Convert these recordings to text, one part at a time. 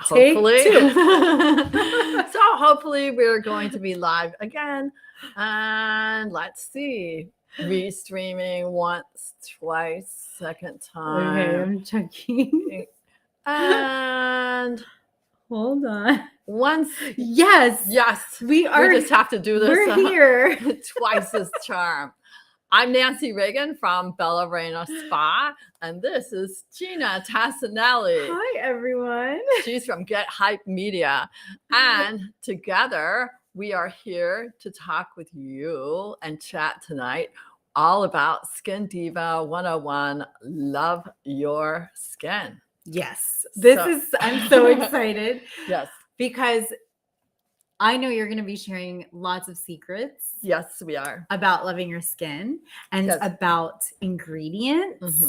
hopefully. So hopefully we're going to be live again. And let's see. Restreaming once, twice, second time. Okay, I'm checking. And hold on. Once. Yes. We just have to do this. We're here. Twice as charm. I'm Nancy Reagan from Bella Reina Spa, and this is Ginna Tassanelli. Hi, everyone. She's from Get Hype Media, and together we are here to talk with you and chat tonight all about Skin Diva 101, Love Your Skin. Yes, I'm so excited. Yes. Because I know you're going to be sharing lots of secrets. Yes, we are. About loving your skin and about ingredients,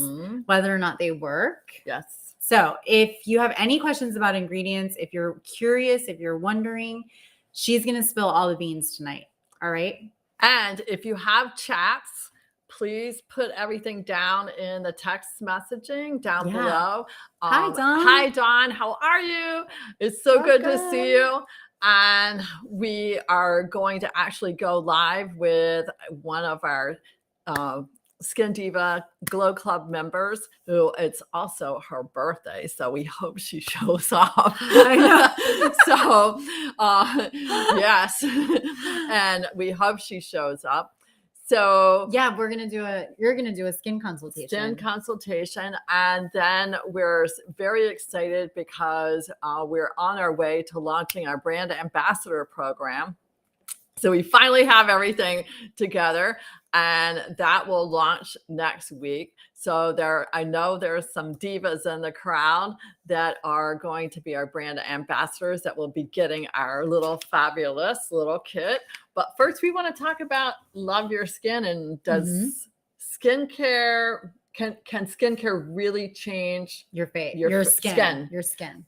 whether or not they work. Yes. So if you have any questions about ingredients, if you're curious, if you're wondering, she's going to spill all the beans tonight. All right. And if you have chats, please put everything down in the text messaging down below. Hi, Dawn. Hi, Dawn. How are you? It's so good to see you. And we are going to actually go live with one of our Skin Diva Glow Club members, who it's also her birthday. So we hope she shows up. I know. So, yes. And we hope she shows up. So yeah, you're going to do a skin consultation. And then we're very excited because we're on our way to launching our brand ambassador program. So we finally have everything together, and that will launch next week. So I know there's some divas in the crowd that are going to be our brand ambassadors that will be getting our little fabulous little kit. But first, we want to talk about Love Your Skin, and does skincare can skincare really change your face, your skin?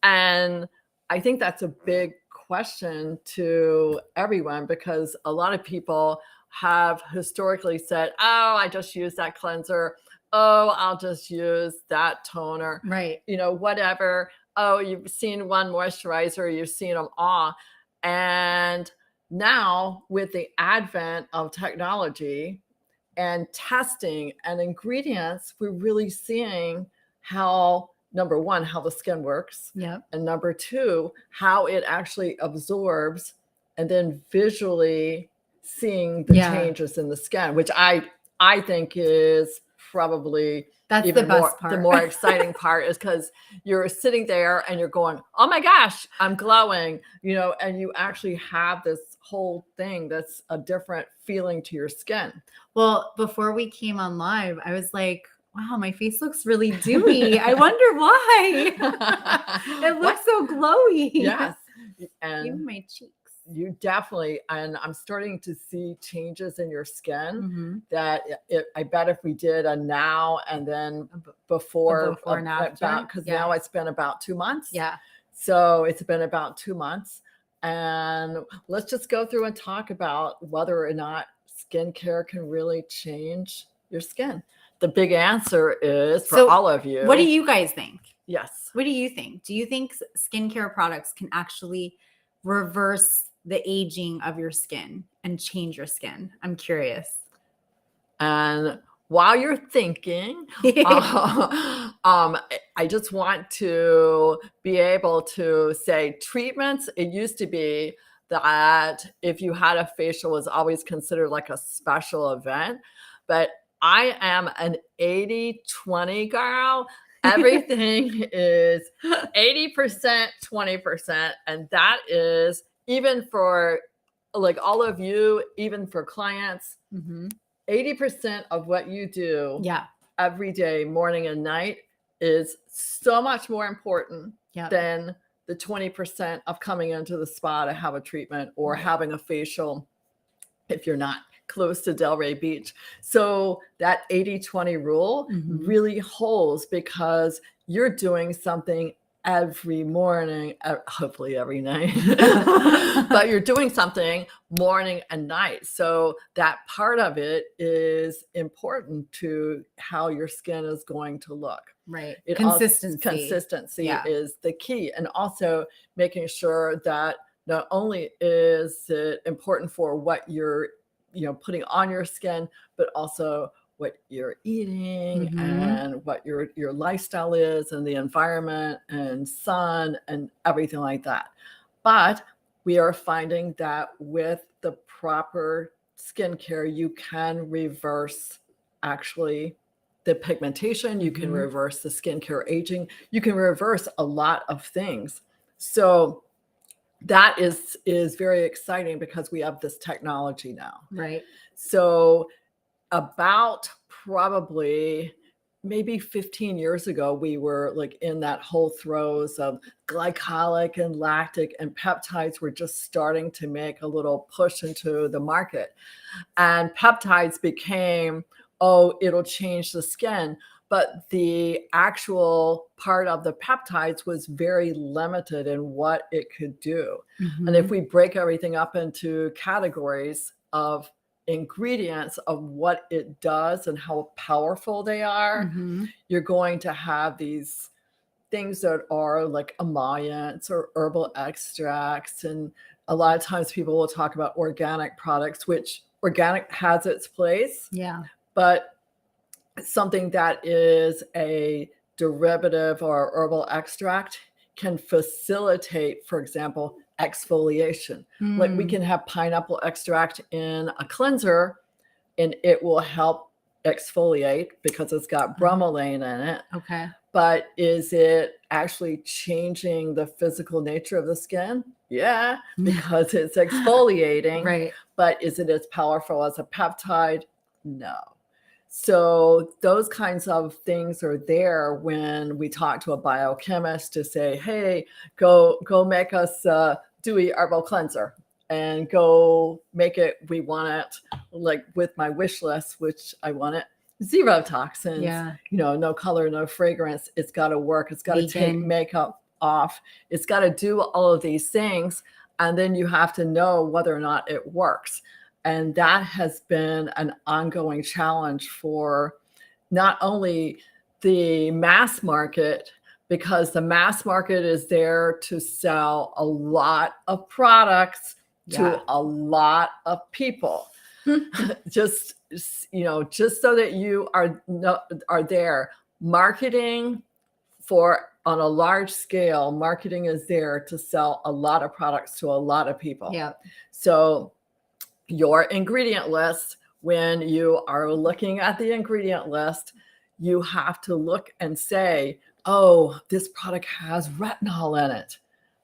And I think that's a big question to everyone, because a lot of people have historically said, oh, I just use that cleanser. Oh, I'll just use that toner. Right. Whatever. Oh, you've seen one moisturizer, you've seen them all. And now with the advent of technology and testing and ingredients, we're really seeing how, number one, how the skin works. Yeah. And number two, how it actually absorbs, and then visually seeing the changes in the skin, which I think is probably that's even the best part. The more exciting part is because you're sitting there and you're going, oh my gosh, I'm glowing, and you actually have this whole thing that's a different feeling to your skin. Well, before we came on live, I was like, wow, my face looks really dewy. I wonder why. It looks so glowy. Yes. And even my cheeks. You definitely, and I'm starting to see changes in your skin that I bet if we did a now and then before and after, because now it's been about 2 months. Yeah. So it's been about 2 months. And let's just go through and talk about whether or not skincare can really change your skin. The big answer is for all of you. What do you guys think? Yes. What do you think? Do you think skincare products can actually reverse the aging of your skin and change your skin? I'm curious. And while you're thinking, I just want to be able to say treatments. It used to be that if you had a facial, it was always considered like a special event. But I am an 80-20 girl. Everything is 80%, 20%. And that is even for like all of you, even for clients, 80% of what you do every day, morning and night, is so much more important than the 20% of coming into the spa to have a treatment or having a facial if you're not close to Delray Beach. So that 80-20 rule really holds, because you're doing something every morning, hopefully every night, but you're doing something morning and night. So that part of it is important to how your skin is going to look. Right. Consistency Yeah. is the key. And also making sure that not only is it important for what you're, putting on your skin, but also what you're eating and what your lifestyle is and the environment and sun and everything like that. But we are finding that with the proper skincare, you can reverse actually the pigmentation, you can reverse the skincare aging, you can reverse a lot of things. So that is very exciting because we have this technology now. Right. So about probably maybe 15 years ago, we were like in that whole throes of glycolic and lactic, and peptides were just starting to make a little push into the market. And peptides became, oh, it'll change the skin. But the actual part of the peptides was very limited in what it could do. And if we break everything up into categories of ingredients of what it does and how powerful they are, you're going to have these things that are like emollients or herbal extracts. And a lot of times people will talk about organic products, which organic has its place. Yeah. But something that is a derivative or herbal extract can facilitate, for example, exfoliation. Like we can have pineapple extract in a cleanser and it will help exfoliate because it's got bromelain in it. Okay. But is it actually changing the physical nature of the skin? Yeah, because it's exfoliating. Right. But is it as powerful as a peptide? No. So those kinds of things are there when we talk to a biochemist to say, hey, go make us a dewy herbal cleanser and go make it. We want it like with my wish list, which I want it 0 toxins, no color, no fragrance. It's got to work. It's got to take makeup off. It's got to do all of these things. And then you have to know whether or not it works. And that has been an ongoing challenge for not only the mass market, because the mass market is there to sell a lot of products to a lot of people. just so that you are there. Marketing on a large scale, marketing is there to sell a lot of products to a lot of people. Yeah. So your ingredient list, when you are looking at the ingredient list, you have to look and say, oh, this product has retinol in it.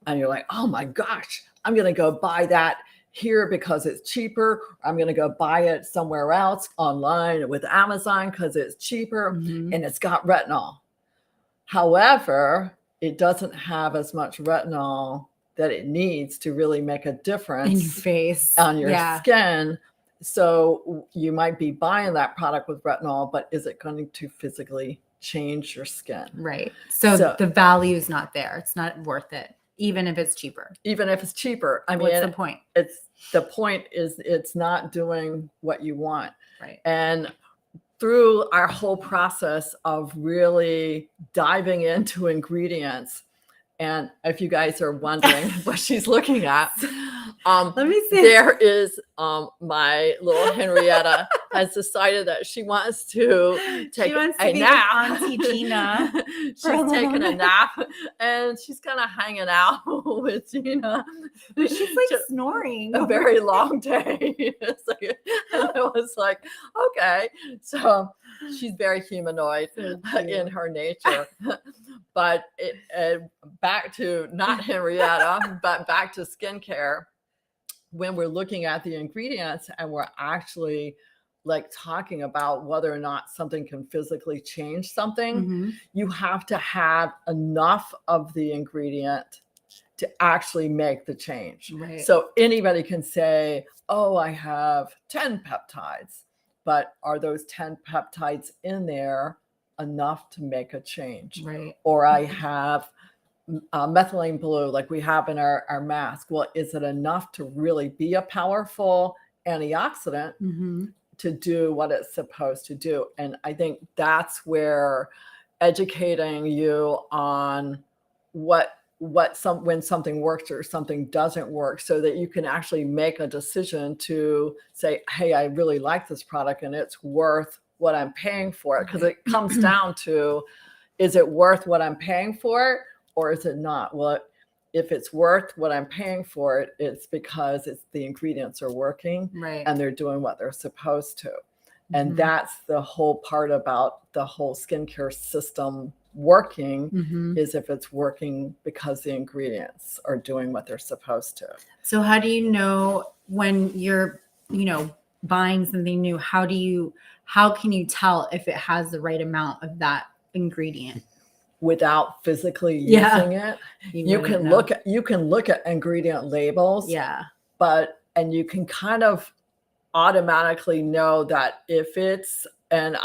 And you're like, oh my gosh, I'm going to go buy that here because it's cheaper. I'm going to go buy it somewhere else online with Amazon because it's cheaper and it's got retinol. However, it doesn't have as much retinol that it needs to really make a difference in your face, on your skin. So you might be buying that product with retinol, but is it going to physically change your skin? Right. So the value is not there. It's not worth it, even if it's cheaper. Even if it's cheaper. I mean, what's the point? The point is it's not doing what you want. Right. And through our whole process of really diving into ingredients, and if you guys are wondering what she's looking at, let me see. There is my little Henrietta has decided that she wants to take a nap. Auntie Ginna. She's taking a nap and she's kind of hanging out with Ginna. She's like snoring. A very long day. And I was like, okay. So she's very humanoid in her nature. But back to not Henrietta, but back to skincare. When we're looking at the ingredients and we're actually like talking about whether or not something can physically change something, you have to have enough of the ingredient to actually make the change. Right. So anybody can say, oh, I have 10 peptides, but are those 10 peptides in there enough to make a change? Right. Or I have methylene blue like we have in our mask. Well, is it enough to really be a powerful antioxidant to do what it's supposed to do? And I think that's where educating you on when something works or something doesn't work, so that you can actually make a decision to say, hey, I really like this product and it's worth what I'm paying for it. Because it comes down to, is it worth what I'm paying for it, or is it not? Well, if it's worth what I'm paying for it, it's because the ingredients are working, Right. and they're doing what they're supposed to. And that's the whole part about the whole skincare system working, is if it's working because the ingredients are doing what they're supposed to. So how do you know when you're, buying something new? How can you tell if it has the right amount of that ingredient? Without physically using it, you can look at ingredient labels. Yeah. And you can kind of automatically know that if it's, and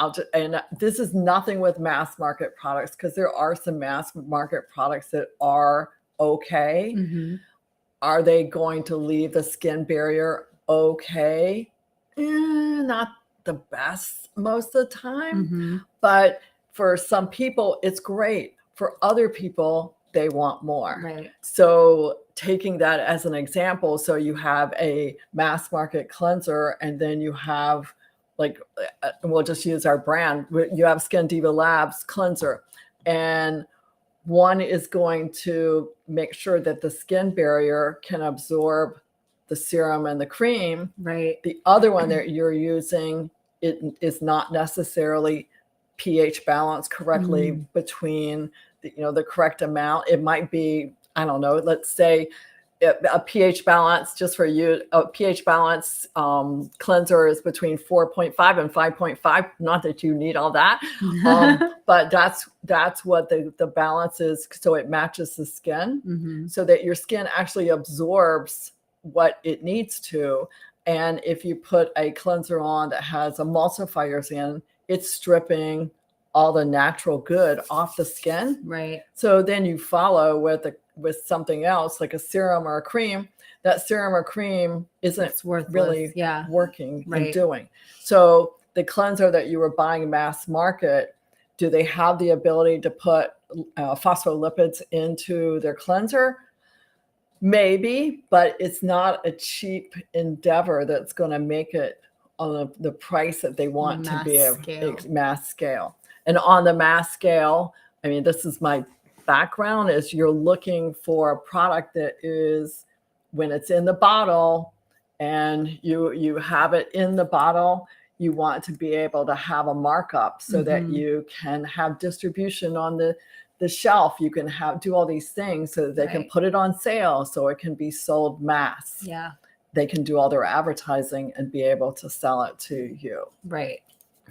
this is nothing with mass market products, because there are some mass market products that are okay. Are they going to leave the skin barrier okay? Not the best most of the time, but for some people it's great. For other people, they want more. Right. So taking that as an example, so you have a mass market cleanser, and then you have, like, we'll just use our brand. You have Skin Diva Labs cleanser, and one is going to make sure that the skin barrier can absorb the serum and the cream. Right. The other one that you're using, it is not necessarily pH balanced correctly between the correct amount. It might be, I don't know, let's say a pH balance, just for you, a pH balance cleanser is between 4.5 and 5.5. Not that you need all that, but that's what the balance is, so it matches the skin, so that your skin actually absorbs what it needs to. And if you put a cleanser on that has emulsifiers in, it's stripping all the natural good off the skin. Right. So then you follow with something else, like a serum or a cream. That serum or cream isn't really working and doing. So the cleanser that you were buying mass market, do they have the ability to put phospholipids into their cleanser? Maybe, but it's not a cheap endeavor that's going to make it on the price that they want to be a mass scale. And on the mass scale, I mean, this is my background, is you're looking for a product that is, when it's in the bottle and you have it in the bottle, you want to be able to have a markup so that you can have distribution on the shelf. You can do all these things so that they can put it on sale, so it can be sold mass. Yeah. They can do all their advertising and be able to sell it to you. Right.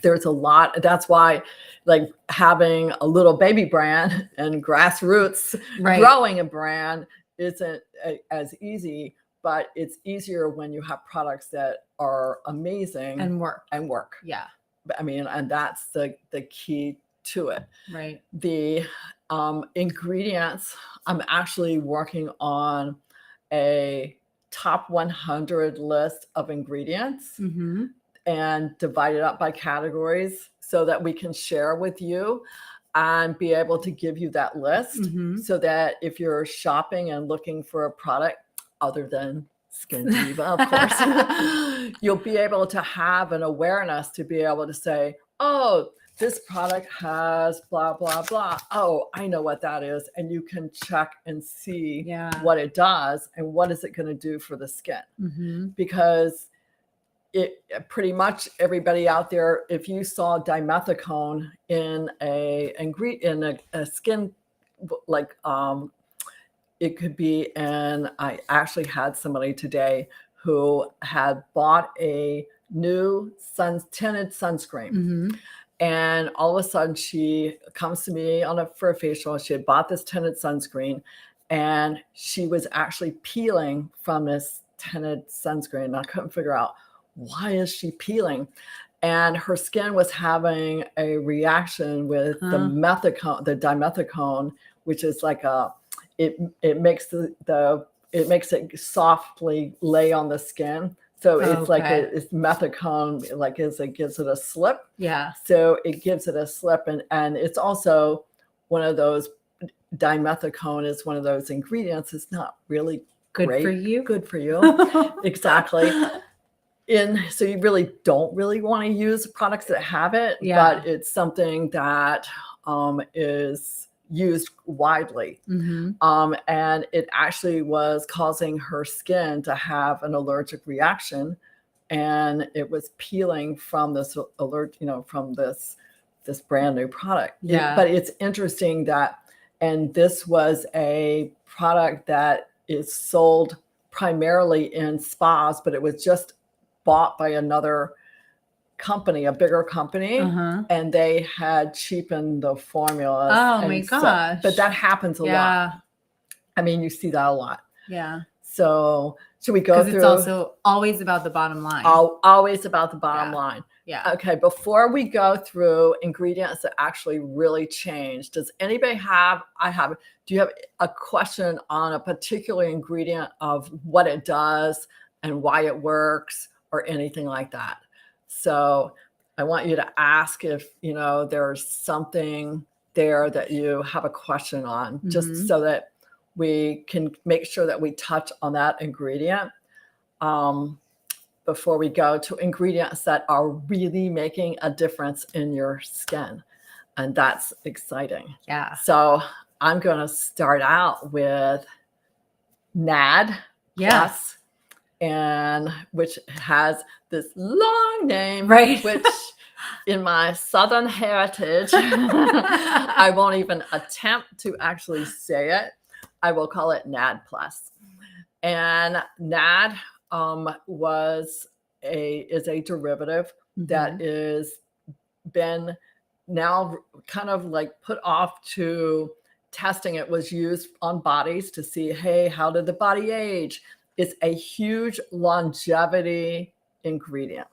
There's a lot. That's why, like, having a little baby brand and grassroots growing a brand isn't as easy, but it's easier when you have products that are amazing and work. Yeah. I mean, and that's the key to it. Right. The ingredients, I'm actually working on a top 100 list of ingredients and divide it up by categories so that we can share with you and be able to give you that list, so that if you're shopping and looking for a product other than Skin Diva, of course, you'll be able to have an awareness to be able to say, oh, this product has blah, blah, blah. Oh, I know what that is. And you can check and see what it does and what is it going to do for the skin. Because it pretty much everybody out there, if you saw dimethicone in a skin, like it could be, and I actually had somebody today who had bought a new tinted sunscreen. And all of a sudden she comes to me for a facial. She had bought this tinted sunscreen, and she was actually peeling from this tinted sunscreen. And I couldn't figure out, why is she peeling? And her skin was having a reaction with the dimethicone, which is like it makes it softly lay on the skin. So it's like Okay. it's methicone, like it gives it a slip. Yeah. So it gives it a slip, and it's also one of those, dimethicone is one of those ingredients. It's not really Good great. for you. Good for you. Exactly. So you really don't really want to use products that have it, Yeah. but it's something that is used widely. And it actually was causing her skin to have an allergic reaction, and it was peeling from this from this brand new product. Yeah. But it's interesting that, and this was a product that is sold primarily in spas, but it was just bought by another company, a bigger company, and they had cheapened the formulas. Oh my gosh. But that happens a lot. I mean, you see that a lot. Yeah. So should we go through? Because it's also always about the bottom line. Always about the bottom line. Yeah. Okay, before we go through ingredients that actually really change, does anybody do you have a question on a particular ingredient of what it does and why it works or anything like that? So I want you to ask if, there's something there that you have a question on, just so that we can make sure that we touch on that ingredient before we go to ingredients that are really making a difference in your skin. And that's exciting. Yeah. So I'm going to start out with NAD+. Yes. And which has this long name, right? Which in my Southern heritage, I won't even attempt to actually say it. I will call it NAD+. And NAD is a derivative that is been now kind of like put off to testing. It was used on bodies to see, hey, how did the body age? It's a huge longevity ingredient.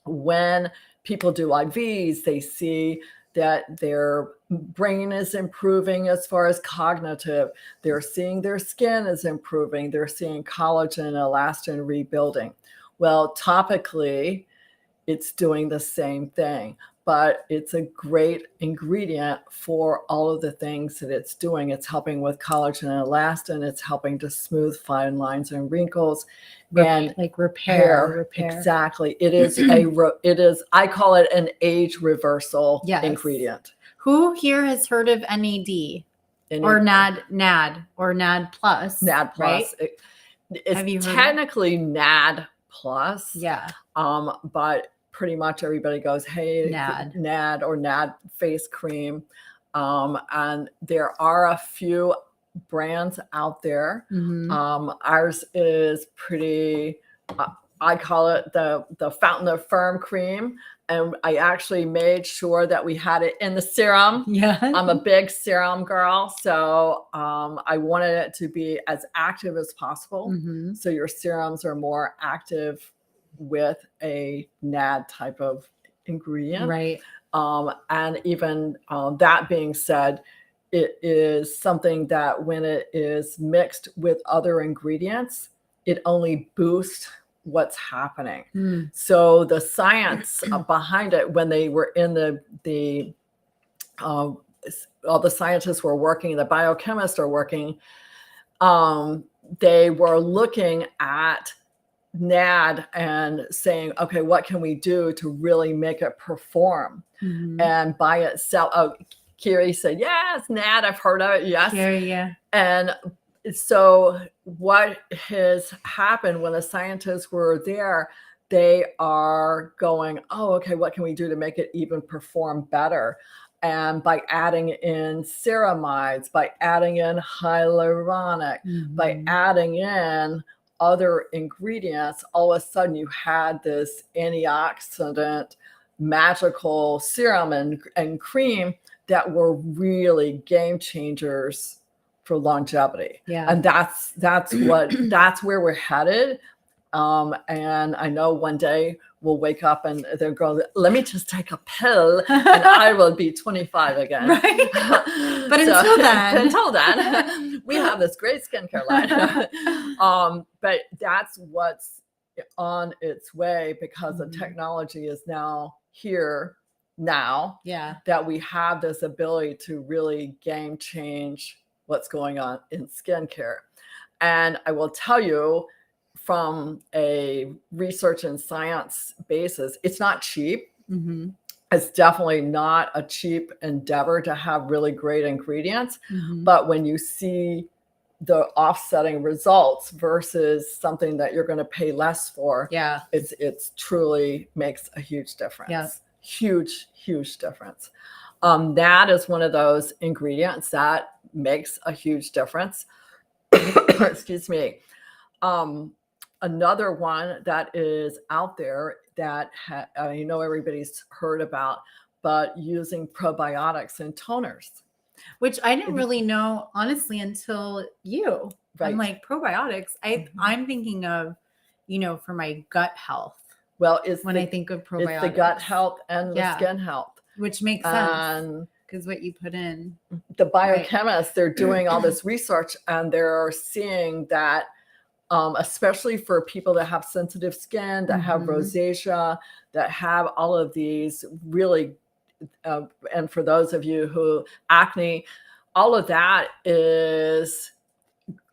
When people do IVs, they see that their brain is improving as far as cognitive. They're seeing their skin is improving. They're seeing collagen, elastin rebuilding. Well, topically, it's doing the same thing, but it's a great ingredient for all of the things that it's doing. It's helping with collagen and elastin. It's helping to smooth fine lines and wrinkles. And like repair. Exactly. It is I call it an age reversal ingredient. Who here has heard of NAD or NAD or NAD plus? NAD plus. Right? It's technically NAD plus. Yeah. But pretty much everybody goes, hey, NAD or NAD face cream. And there are a few brands out there. Ours is pretty, I call it the Fountain of Firm cream. And I actually made sure that we had it in the serum. Yeah. I'm a big serum girl. So I wanted it to be as active as possible. So your serums are more active with a NAD type of ingredient. Right. And even that being said, it is something that when it is mixed with other ingredients, it only boosts what's happening. So the science behind it, when they were in all the scientists were working, the biochemists are working, they were looking at NAD and saying, okay, what can we do to really make it perform? And by itself, Kiri said, yes, NAD, I've heard of it. Yes. Kiri, yeah. And so what has happened when the scientists were there, they are going, oh, okay, what can we do to make it even perform better? And by adding in ceramides, by adding in hyaluronic, by adding in other ingredients, all of a sudden you had this antioxidant magical serum and cream that were really game changers for longevity. Yeah. And that's where we're headed. And I know one day we'll wake up and they'll go, let me just take a pill and I will be 25 again. Right. But until then, we have this great skincare line. But that's what's on its way because the technology is now here now that we have this ability to really game change what's going on in skincare. And I will tell you, from a research and science basis, it's not cheap. It's definitely not a cheap endeavor to have really great ingredients. But when you see the offsetting results versus something that you're going to pay less for, it's truly makes a huge difference. Huge difference. That is one of those ingredients that makes a huge difference. Excuse me. Another one that is out there that everybody's heard about, but using probiotics and toners. Which I didn't really know, honestly, until you. Right. I'm like, probiotics. I'm thinking of, for my gut health. Well, I think of probiotics. It's the gut health and the skin health. Which makes sense. Because what you put in. The biochemists, they're doing all this research, and they're seeing that especially for people that have sensitive skin, that have rosacea, that have all of these really, and for those of you who acne, all of that is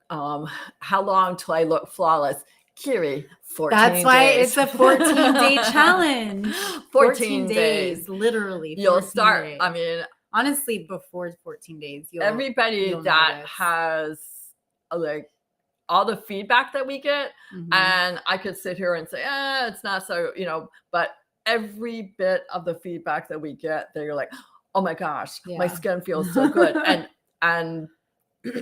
how long till I look flawless? Kiri, 14 That's why days. It's a 14-day challenge. 14 days. Literally. You'll start, days. I mean, honestly, before 14 days, everybody that notice. Has like all the feedback that we get, and I could sit here and say, it's not so, but every bit of the feedback that we get, they're like, oh my gosh, my skin feels so good. And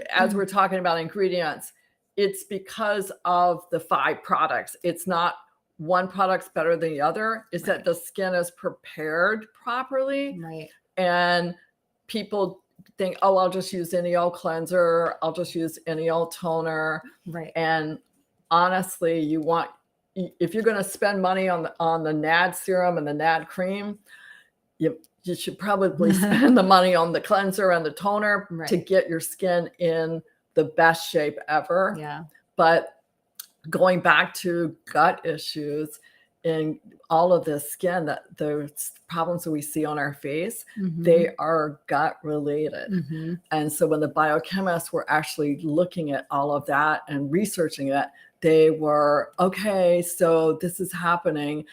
as we're talking about ingredients, it's because of the 5 products. It's not one product's better than the other. It's that the skin is prepared properly. Right. And people think, oh, I'll just use any old cleanser. I'll just use any old toner. Right. And honestly, if you're going to spend money on the NAD serum and the NAD cream, you should probably spend the money on the cleanser and the toner to get your skin in the best shape ever. Yeah. But going back to gut issues and all of the skin, that the problems that we see on our face, they are gut related. And so when the biochemists were actually looking at all of that and researching it, they were, okay, so this is happening,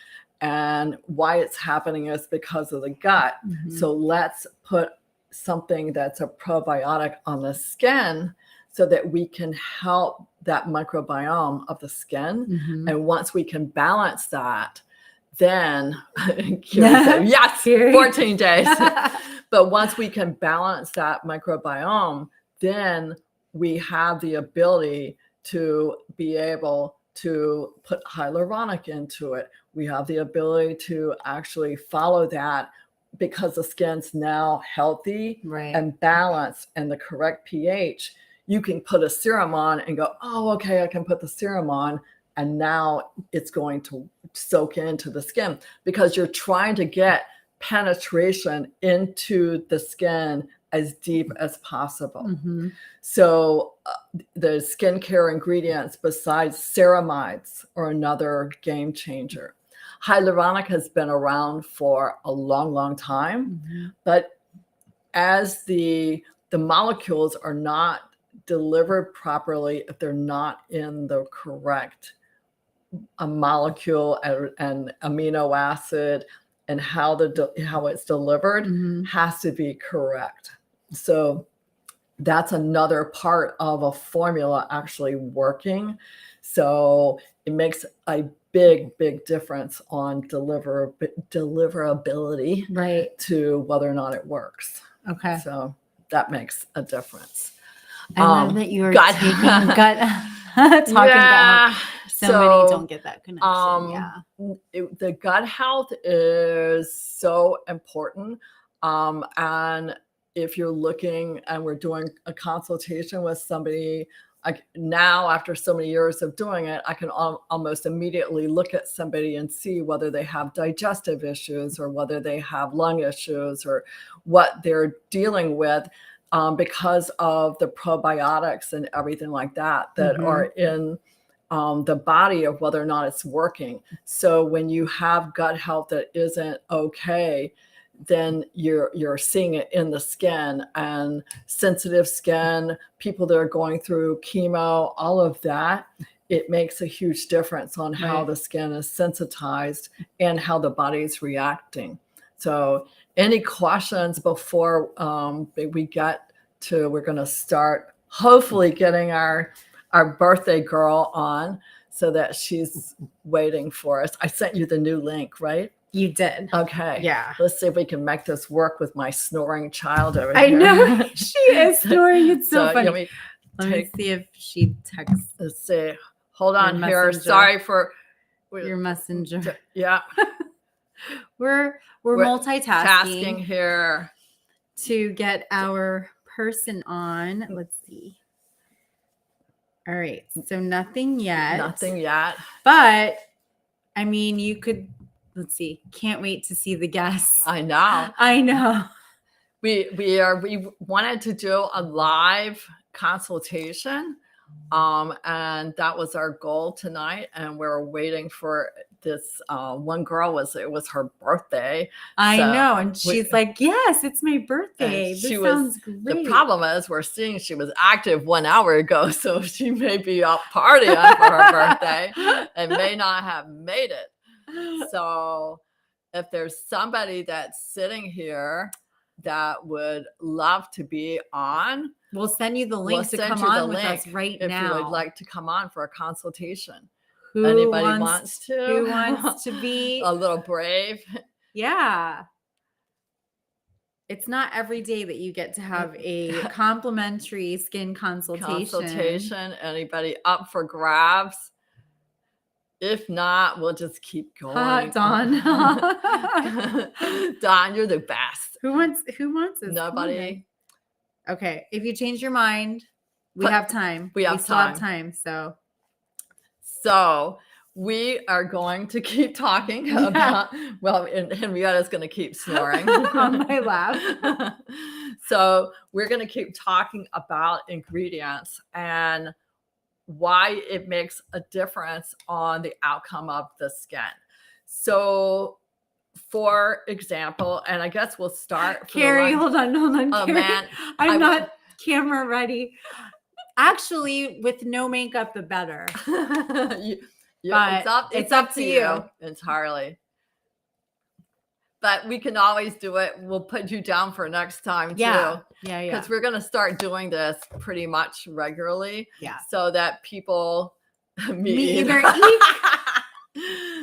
and why it's happening is because of the gut. So let's put something that's a probiotic on the skin so that we can help that microbiome of the skin. And once we can balance that, then said, yes, 14 days. But once we can balance that microbiome, then we have the ability to be able to put hyaluronic into it. We have the ability to actually follow that because the skin's now healthy and balanced and the correct pH. You can put a serum on and go, oh, okay, I can put the serum on. And now it's going to soak into the skin because you're trying to get penetration into the skin as deep as possible. So the skincare ingredients besides ceramides are another game changer. Hyaluronic has been around for a long time, but as the molecules are not delivered properly, if they're not in the correct molecule and amino acid, and how it's delivered has to be correct. So that's another part of a formula actually working. So it makes a big difference on deliverability to whether or not it works. Okay. So that makes a difference. I love that you were taking gut talking about how so many don't get that connection. The gut health is so important. And if you're looking and we're doing a consultation with somebody, now after so many years of doing it, I can almost immediately look at somebody and see whether they have digestive issues or whether they have lung issues or what they're dealing with. Because of the probiotics and everything like that are in the body of whether or not it's working. So when you have gut health that isn't okay, then you're seeing it in the skin, and sensitive skin, people that are going through chemo, all of that, it makes a huge difference on how the skin is sensitized and how the body's reacting. So any questions before we get to, we're going to start hopefully getting our birthday girl on so that she's waiting for us. I sent you the new link, right? You did. Okay. Yeah. Let's see if we can make this work with my snoring child over I here. know. She is snoring. It's so funny. Let me see if she texts. Let's see. Hold on here. Messenger. Sorry for your messenger. Yeah. We're multitasking here to get our person on. Let's see. All right. So nothing yet. Nothing yet. But I mean, you could, let's see. Can't wait to see the guests. I know. I know. We wanted to do a live consultation. And that was our goal tonight. And we're waiting for this one girl, it was her birthday. I know. And she's like, yes, it's my birthday. This sounds great. The problem is we're seeing she was active 1 hour ago. So she may be up partying for her birthday and may not have made it. So if there's somebody that's sitting here that would love to be on, we'll send you the link to come on with us right now. If you would like to come on for a consultation. Anybody wants to? Who wants to be a little brave? Yeah. It's not every day that you get to have a complimentary skin consultation. Anybody up for grabs? If not, we'll just keep going. Dawn. Dawn, you're the best. Who wants this? Nobody. Okay. If you change your mind, we have time. We still have time. So we are going to keep talking about, and Henrietta's going to keep snoring on my lap. So we're going to keep talking about ingredients and why it makes a difference on the outcome of the skin. So for example, and I guess we'll start. Carrie, hold on. Oh, Carrie, man. I'm not camera ready. Actually, with no makeup, the better. It's up to you entirely. But we can always do it. We'll put you down for next time too. Yeah. Because we're going to start doing this pretty much regularly. Yeah. So that people me either.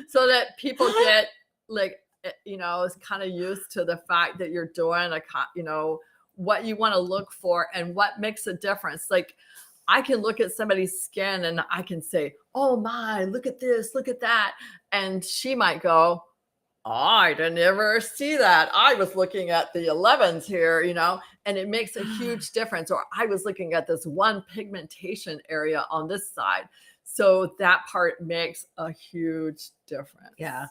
So that people get kind of used to the fact that you're doing what you want to look for and what makes a difference. Like, I can look at somebody's skin and I can say, oh my, look at this, look at that. And she might go, oh, I didn't ever see that. I was looking at the 11s here, and it makes a huge difference. Or I was looking at this one pigmentation area on this side. So that part makes a huge difference. Yeah.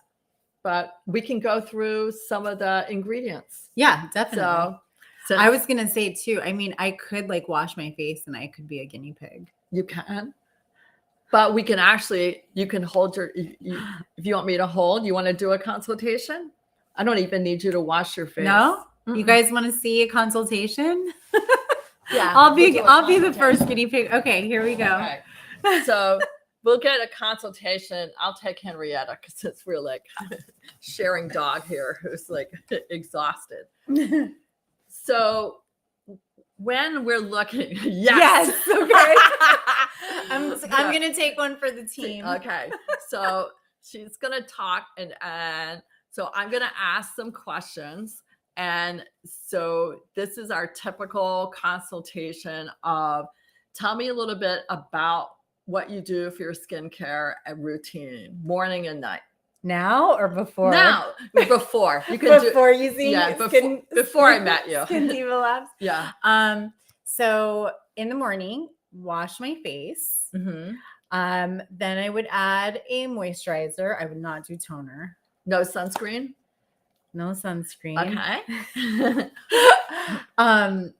But we can go through some of the ingredients. Yeah, definitely. So I was going to say too, I mean, I could wash my face and I could be a guinea pig. You can. But we can you can hold if you want me to hold, you want to do a consultation? I don't even need you to wash your face. No? Mm-mm. You guys want to see a consultation? Yeah. I'll be the first guinea pig. Okay, here we go. Okay. So we'll get a consultation. I'll take Henrietta because we're sharing dog here who's exhausted. So when we're looking, yes, okay. I'm gonna take one for the team. Okay, so she's gonna talk, and so I'm gonna ask some questions, and so this is our typical consultation of, tell me a little bit about what you do for your skincare and routine, morning and night. Now or before? Now, before. You can before you see before I met you. Skin Diva Labs. Yeah. So in the morning, wash my face. Mm-hmm. Then I would add a moisturizer. I would not do toner. No sunscreen? No sunscreen. Okay. And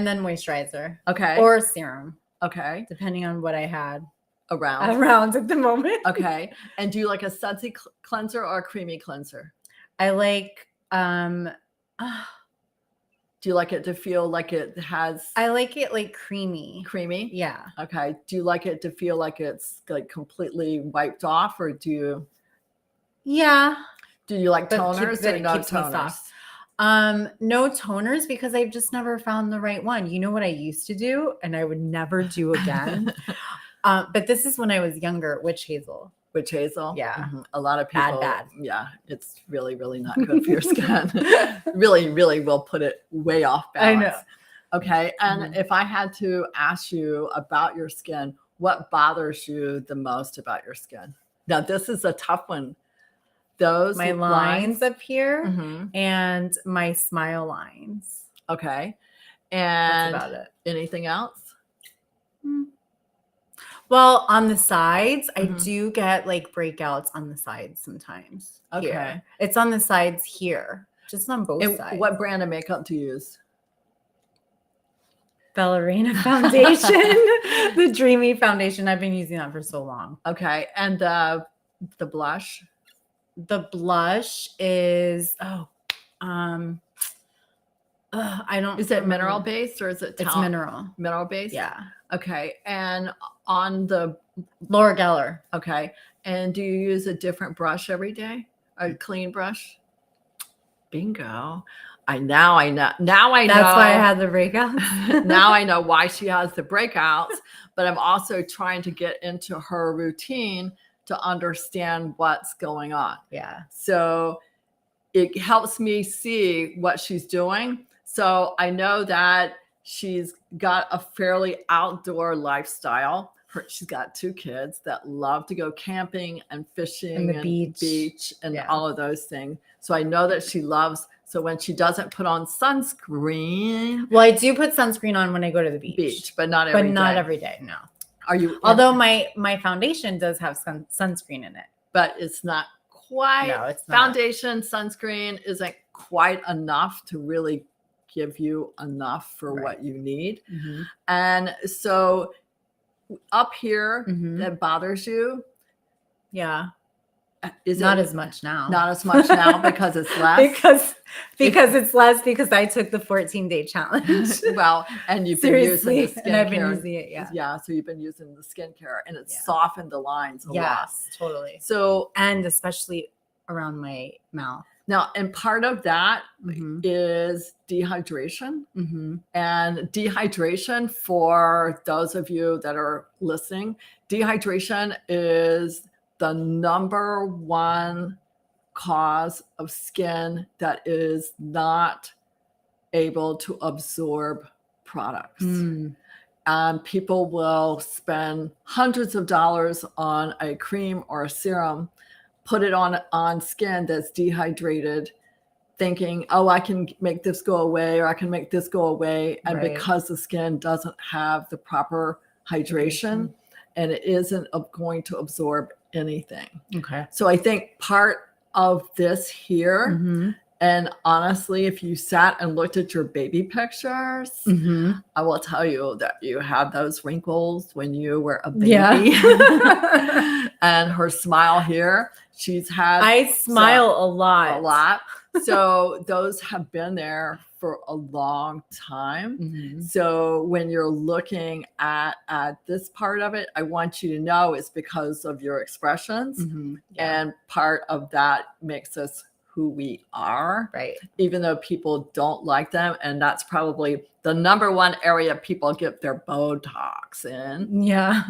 then moisturizer. Okay. Or serum. Okay. Depending on what I had. around at the moment. Okay. And do you like a sudsy cleanser or a creamy cleanser? I like Do you like it to feel like it has I like it like creamy. creamy? Yeah. Okay. Do you like it to feel like it's like completely wiped off, or do you Yeah. like But toners or no keeps me toners? soft. No toners because I've just never found the right one. You know what I used to do and I would never do again? But this is when I was younger, witch hazel. Witch hazel? Yeah. Mm-hmm. A lot of people. Bad. Yeah. It's really, really not good for your skin. Really, really will put it way off balance. I know. Okay. And if I had to ask you about your skin, what bothers you the most about your skin? Now, this is a tough one. Those My lines up here Mhm. and my smile lines. Okay. And That's about it. anything else? Well, on the sides, I Mhm. do get like breakouts on the sides sometimes. Okay. Here. It's on the sides here, just on both And sides. what brand of makeup do you use? Ballerina foundation, the Dreamy foundation. I've been using that for so long. Okay. And the blush? The blush is I don't. Is it remember. mineral based or is it It's mineral. Mineral based? Yeah. Okay. And on the Laura Geller. okay. And do you use a different brush every day? A clean brush? Bingo. Now I know. Now I know. That's why I had the breakouts. Now I know why she has the breakouts, but I'm also trying to get into her routine to understand what's going on. Yeah. So it helps me see what she's doing. So I know that she's got a fairly outdoor lifestyle. She's got 2 kids that love to go camping and fishing And the beach. and Yeah. all of those things. So I know that she loves. So when she doesn't put on sunscreen, Well, I do put sunscreen on when I go to the beach, but not every day. every day. No. Are you? Although my foundation does have sunscreen in it, but it's not quite. No, it's not. Foundation sunscreen isn't quite enough to really give you enough for what you need. Mm-hmm. And so up here, Mm-hmm. that bothers you. Yeah. Is Not it as much now. Not as much now because it's less. because it's less because I took the 14-day challenge. Well, and you've been using the skincare. And I've been using it, yeah. Yeah, so you've been using the skincare and it's Yeah. softened the lines a lot. Yes, totally. So, and especially around my mouth. Now, and part of that Mm-hmm. is dehydration. Mm-hmm. And dehydration, for those of you that are listening, dehydration is the number one cause of skin that is not able to absorb products. People will spend hundreds of dollars on a cream or a serum, put it on skin that's dehydrated, thinking, oh, I can make this go away, or I can make this go away. And Right. because the skin doesn't have the proper hydration, and it isn't going to absorb anything. Okay. So I think part of this here, Mm-hmm. and honestly, if you sat and looked at your baby pictures, Mm-hmm. I will tell you that you had those wrinkles when you were a baby. Yeah. And her smile here, she's had I smile a lot. a lot. So those have been there for a long time. Mm-hmm. So when you're looking at this part of it, I want you to know it's because of your expressions. Mm-hmm. Yeah. And part of that makes us who we are, Right. even though people don't like them. And that's probably the number one area people get their Botox in, Yeah.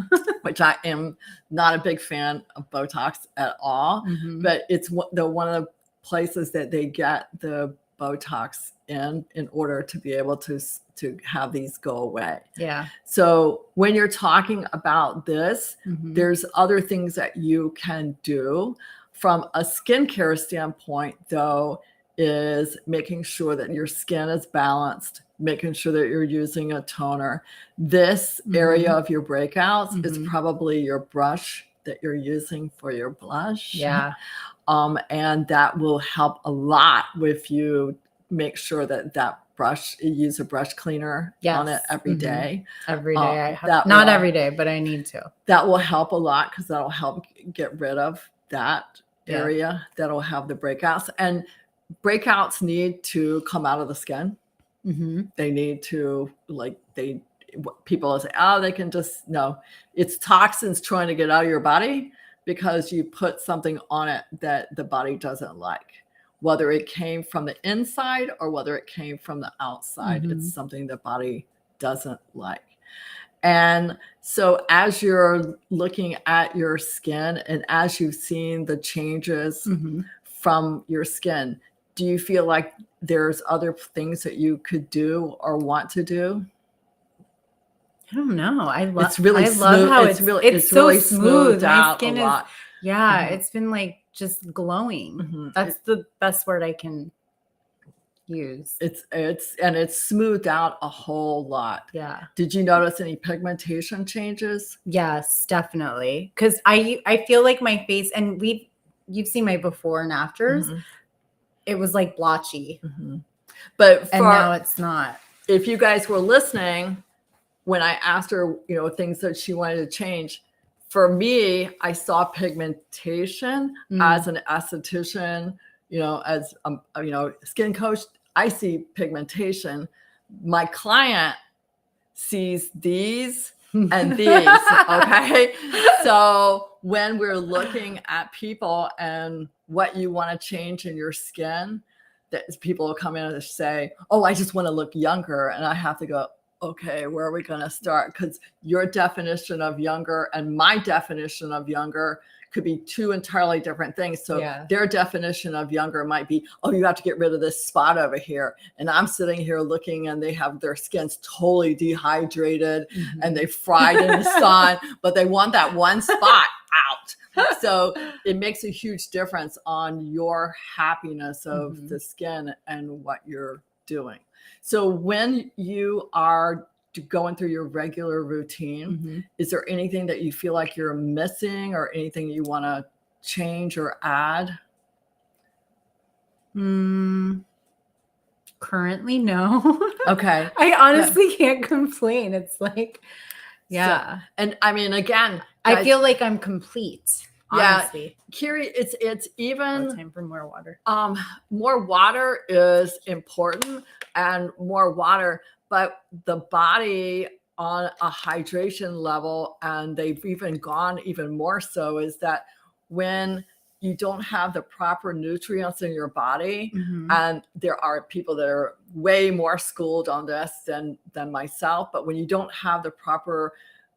which I am not a big fan of Botox at all. Mm-hmm. But it's one of the places that they get the Botox in order to be able to have these go away. Yeah. So when you're talking about this, Mm-hmm. there's other things that you can do. From a skincare standpoint, though, is making sure that your skin is balanced, making sure that you're using a toner. This area of your breakouts is probably your brush that you're using for your blush. Yeah. And that will help a lot with you make sure that brush, you use a brush cleaner on it Yes. every day. Every day I have, that not will- every day, but I need to. That will help a lot because that'll help get rid of that Yeah. area that'll have the breakouts. And breakouts need to come out of the skin. They need to, like, people say, oh, they can just, no, it's toxins trying to get out of your body because you put something on it that the body doesn't like, whether it came from the inside or whether it came from the outside. It's something the body doesn't like. And so as you're looking at your skin and as you've seen the changes from your skin, do you feel like there's other things that you could do or want to do? I don't know. I love how it's so really smooth. smoothed My out skin a lot. is, yeah, it's been like just glowing. That's the best word I can use. It's smoothed out a whole lot. Yeah. Did you notice any pigmentation changes? Yes, definitely. Because I feel like my face, and you've seen my before and afters. It was like blotchy, but now it's not. If you guys were listening, when I asked her, things that she wanted to change, for me, I saw pigmentation as an esthetician, as skin coach. I see pigmentation. My client sees these and these. Okay. So when we're looking at people and what you want to change in your skin, that people will come in and say, oh, I just want to look younger. And I have to go, okay, where are we going to start? Because your definition of younger and my definition of younger could be two entirely different things. So their definition of younger might be, oh, you have to get rid of this spot over here. And I'm sitting here looking and they have their skin's totally dehydrated and they fried in the sun, but they want that one spot out. So it makes a huge difference on your happiness of the skin and what you're doing. So when you are going through your regular routine, is there anything that you feel like you're missing or anything you want to change or add? Currently, no. Okay. I honestly can't complain. It's like, yeah. So, and I mean, again, I feel like I'm complete. Honestly. Kiri, it's even time for more water. More water is important and more water, but the body on a hydration level, and they've even gone even more so, is that when you don't have the proper nutrients in your body, and there are people that are way more schooled on this than myself, but when you don't have the proper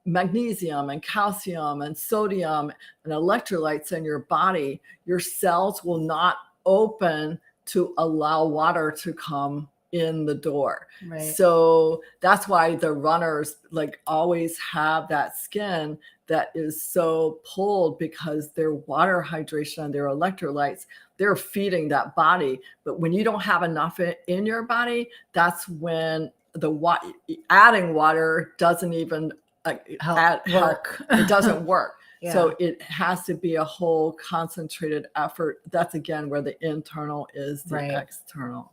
magnesium and calcium and sodium and electrolytes in your body, your cells will not open to allow water to come in the door. Right. So that's why the runners like always have that skin that is so pulled, because their water hydration and their electrolytes, they're feeding that body. But when you don't have enough in your body, that's when adding water doesn't even work. It doesn't work. So it has to be a whole concentrated effort. That's again where the internal is the external.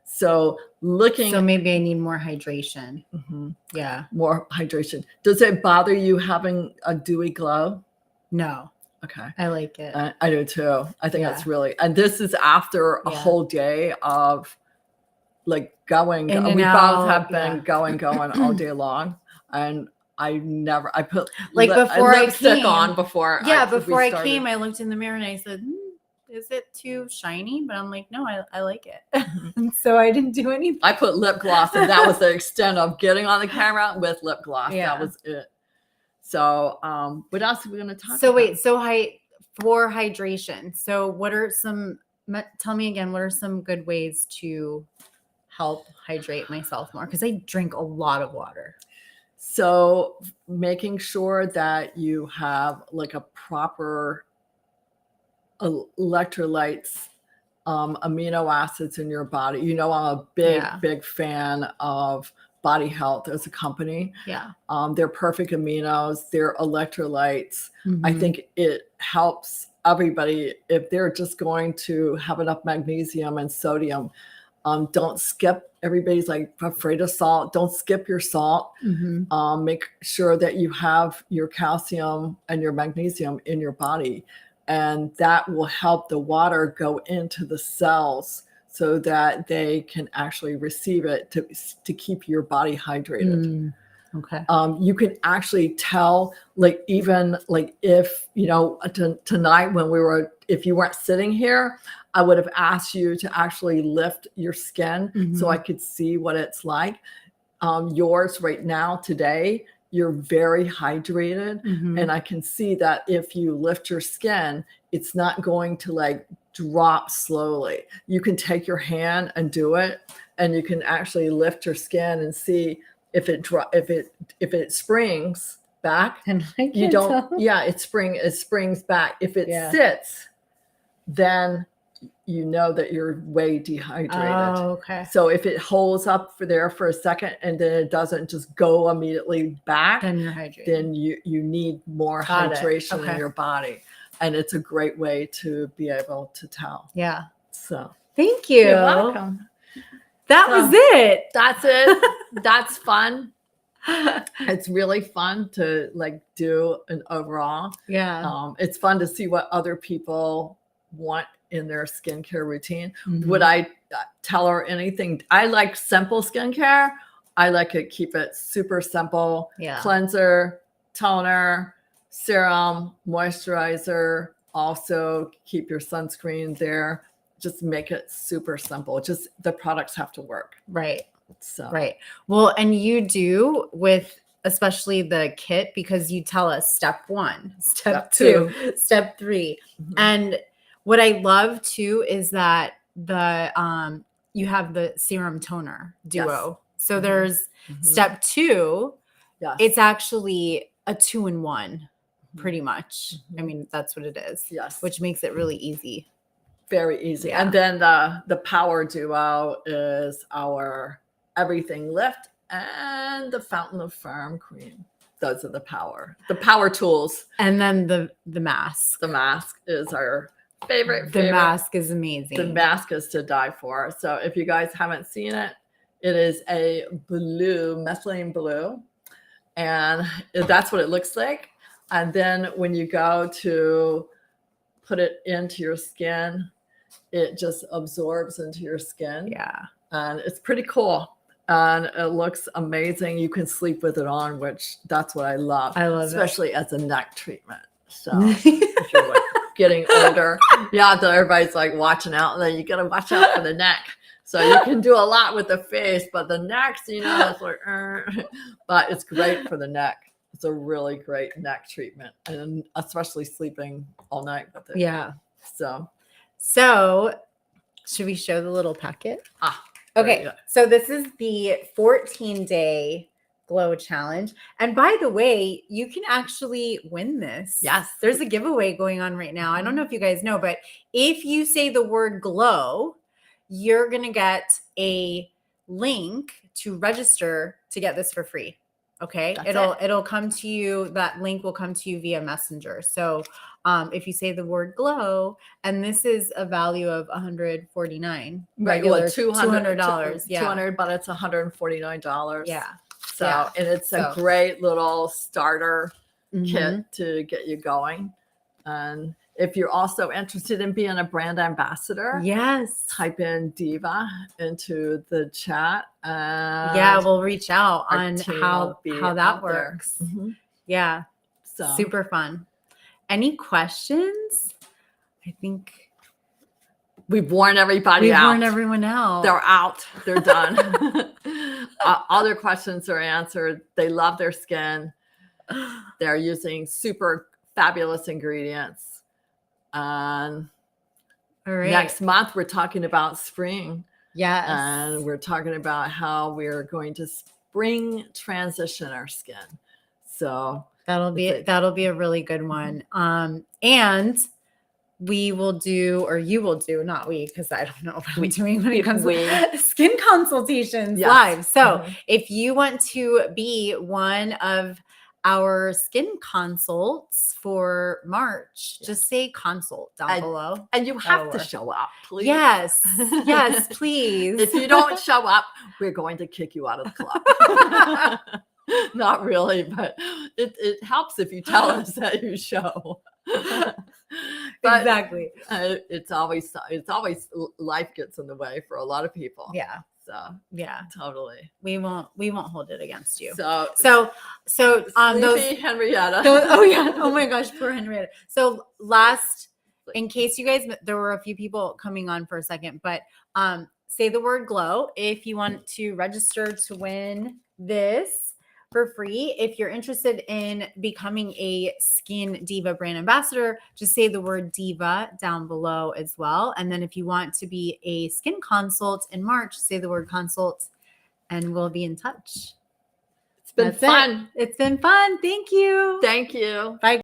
So maybe I need more hydration. Yeah. More hydration. Does it bother you having a dewy glow? No. Okay. I like it. I do too. I think that's really, and this is after a whole day of like going. We both have been going all day long. And I put like before lipstick on before. Before I came, I looked in the mirror and I said, is it too shiny? But I'm like, no, I like it. And so I didn't do anything. I put lip gloss, and that was the extent of getting on the camera with lip gloss. That was it. So what else are we going to talk about? For hydration. So tell me again, what are some good ways to help hydrate myself more? Because I drink a lot of water. So making sure that you have like a proper electrolytes, amino acids in your body. I'm a big fan of Body Health as a company. Yeah. They're perfect aminos, they're electrolytes. I think it helps everybody if they're just going to have enough magnesium and sodium. Don't skip. Everybody's like afraid of salt. Don't skip your salt. Make sure that you have your calcium and your magnesium in your body, and that will help the water go into the cells so that they can actually receive it to keep your body hydrated. Okay. You can actually tell, like, even like if, tonight if you weren't sitting here, I would have asked you to actually lift your skin so I could see what it's like. Yours right now today, you're very hydrated. And I can see that if you lift your skin, it's not going to like drop slowly. You can take your hand and do it, and you can actually lift your skin and see if it springs back. And I You can't don't, tell. yeah, it springs back. If it sits, then you know that you're way dehydrated. Oh, okay. So if it holds up there for a second and then it doesn't just go immediately back, Then you're hydrated. then you need more hydration in your body. And it's a great way to be able to tell. Yeah. So thank you. You're welcome. That was it. That's it. That's fun. It's really fun to like do an overall. Yeah. It's fun to see what other people want in their skincare routine. Would I tell her anything? I like simple skincare. I like to keep it super simple. Yeah. Cleanser, toner, serum, moisturizer. Also keep your sunscreen there. Just make it super simple. Just the products have to work. Right. So Right. Well, and you do with especially the kit, because you tell us step 1, step 2, step 3. And what I love too is that you have the serum toner duo. So there's step 2. Yes. It's actually a 2-in-1 pretty much. I mean, that's what it is. Yes. Which makes it really easy. Very easy. Yeah. And then the power duo is our everything lift and the fountain of firm cream. Those are the power tools. And then the mask. The mask is our favorite. The mask is amazing. The mask is to die for. So if you guys haven't seen it, it is a blue, methylene blue. And that's what it looks like. And then when you go to put it into your skin, it just absorbs into your skin. Yeah. And it's pretty cool. And it looks amazing. You can sleep with it on, which that's what I love. I love especially as a neck treatment. So if you're like getting older, everybody's like watching out. And then you got to watch out for the neck. So you can do a lot with the face, but the neck, it's like, but it's great for the neck. It's a really great neck treatment, and especially sleeping all night with it. Yeah. So should we show the little packet? Okay. So this is the 14-day glow challenge. And by the way, you can actually win this. Yes. There's a giveaway going on right now. I don't know if you guys know, but if you say the word glow, you're going to get a link to register to get this for free. Okay. It'll come to you. That link will come to you via Messenger. So if you say the word glow, and this is a value of $149, regular $200. Yeah. $200, but it's $149. Yeah. So, and it's a great little starter kit to get you going. And if you're also interested in being a brand ambassador, type in Diva into the chat. We'll reach out on how that works. Yeah. So super fun. Any questions? I think we've worn everybody out. We've worn everyone out. They're out. They're done. All their questions are answered. They love their skin. They're using super fabulous ingredients. All right. Next month, we're talking about spring. Yes. And we're talking about how we're going to spring transition our skin. So that'll be a really good one. And we will do, or you will do, not we, because I don't know what I'm doing when it comes to skin consultations live. So if you want to be one of our skin consults for March, Yes. just say consult down below. And you That'll have to work. show up, please. Yes. Yes, please. If you don't show up, we're going to kick you out of the club. Not really, but it helps if you tell us that you show. But Exactly. it's always life gets in the way for a lot of people. Yeah. So Yeah. totally. We won't hold it against you. So Those Henrietta. oh yeah. Oh my gosh, poor Henrietta. So last, in case you guys, there were a few people coming on for a second, but say the word glow if you want to register to win this for free. If you're interested in becoming a Skin Diva brand ambassador, just say the word diva down below as well. And then if you want to be a skin consult in March, say the word consult and we'll be in touch. It's been fun. It's been fun. Thank you. Thank you. Bye.